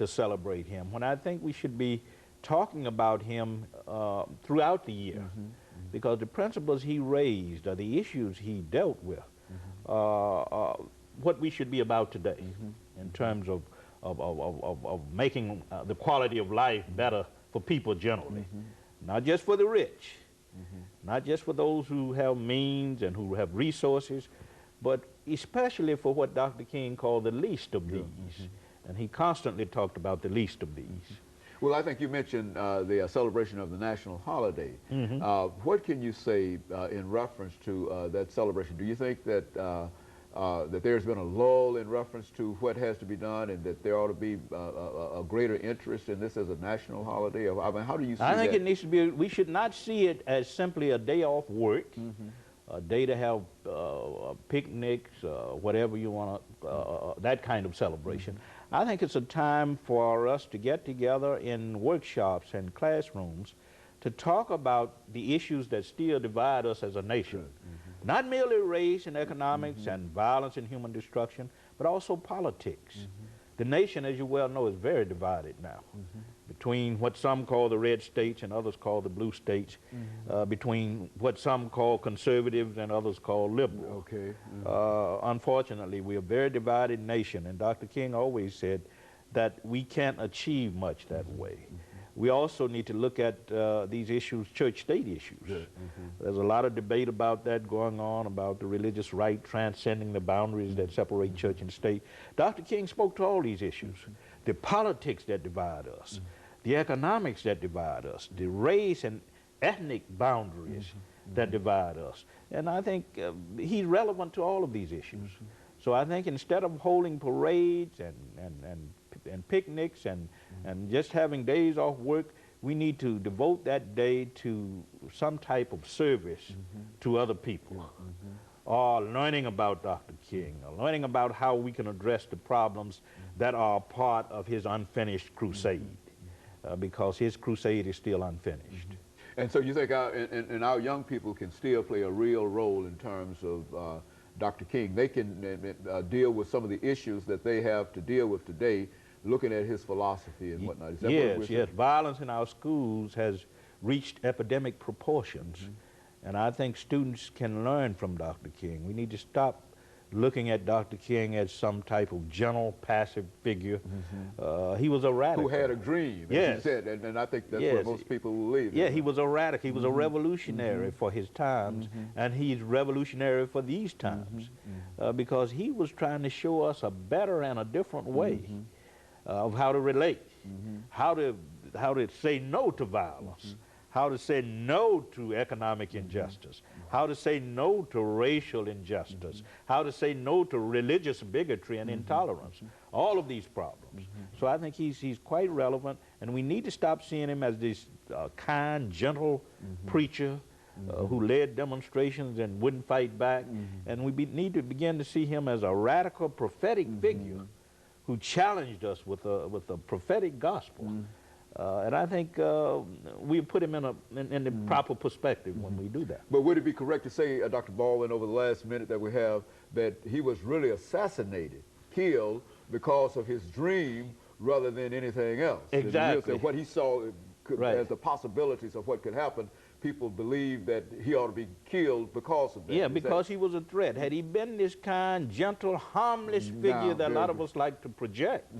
to celebrate him, when I think we should be talking about him throughout the year, because the principles he raised or the issues he dealt with what we should be about today in terms of making the quality of life better for people generally, not just for the rich, not just for those who have means and who have resources, but especially for what Dr. King called the least of these. And he constantly talked about the least of these. Well, I think you mentioned the celebration of the national holiday. What can you say in reference to that celebration? Do you think that that there's been a lull in reference to what has to be done, and that there ought to be a greater interest in this as a national holiday? I mean, how do you see that? I think it needs to be, we should not see it as simply a day off work, a day to have picnics, whatever you want, that kind of celebration. I think it's a time for us to get together in workshops and classrooms to talk about the issues that still divide us as a nation. Not merely race and economics and violence and human destruction, but also politics. The nation, as you well know, is very divided now between what some call the red states and others call the blue states, between what some call conservatives and others call liberal. Unfortunately, we're a very divided nation, and Dr. King always said that we can't achieve much that way. We also need to look at these issues, church-state issues. There's a lot of debate about that going on, about the religious right transcending the boundaries that separate church and state. Dr. King spoke to all these issues. The politics that divide us, the economics that divide us, the race and ethnic boundaries that divide us. And I think he's relevant to all of these issues. So I think instead of holding parades and picnics and just having days off work, we need to devote that day to some type of service to other people, or learning about Dr. King, or learning about how we can address the problems that are part of his unfinished crusade, because his crusade is still unfinished. And so you think our young people can still play a real role in terms of Dr. King. They can deal with some of the issues that they have to deal with today, looking at his philosophy and whatnot. Is that what yes. Violence in our schools has reached epidemic proportions, and I think students can learn from Dr. King. We need to stop looking at Dr. King as some type of gentle, passive figure. He was a radical. Who had a dream, as you said, and I think that's what most people believe. Yeah, he was a radical. He was a revolutionary for his times, and he's revolutionary for these times, because he was trying to show us a better and a different way of how to relate, how to say no to violence, how to say no to economic injustice, how to say no to racial injustice, how to say no to religious bigotry and intolerance, all of these problems. So I think he's quite relevant, and we need to stop seeing him as this kind, gentle preacher who led demonstrations and wouldn't fight back, and we need to begin to see him as a radical prophetic figure who challenged us with a prophetic gospel. And I think we put him in the proper perspective when we do that. But would it be correct to say, Dr. Baldwin, over the last minute that we have, that he was really assassinated, killed, because of his dream rather than anything else? Exactly. What he saw as the possibilities of what could happen, people believe that he ought to be killed because of that. Yeah, because he was a threat. Had he been this kind, gentle, harmless figure that a lot of us like to project,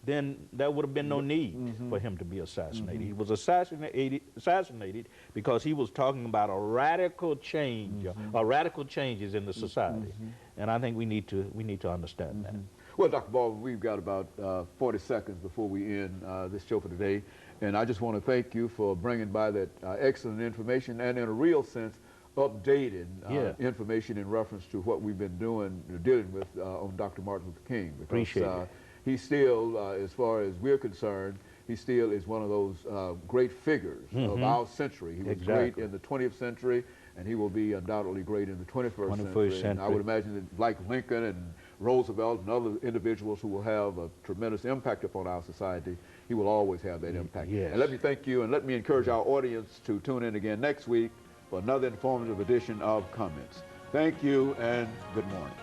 then there would have been no need for him to be assassinated. He was assassinated because he was talking about a radical change, or radical changes in the society. And I think we need to understand that. Well, Dr. Baldwin, we've got about 40 seconds before we end this show for today. And I just want to thank you for bringing by that excellent information, and in a real sense, updated information in reference to what we've been dealing with on Dr. Martin Luther King. Because, Appreciate it. He still, as far as we're concerned, he still is one of those great figures of our century. He was great in the 20th century, and he will be undoubtedly great in the 21st century. And I would imagine that, like Lincoln and Roosevelt and other individuals who will have a tremendous impact upon our society, he will always have that impact. And let me thank you, and let me encourage our audience to tune in again next week for another informative edition of Comments. Thank you, and good morning.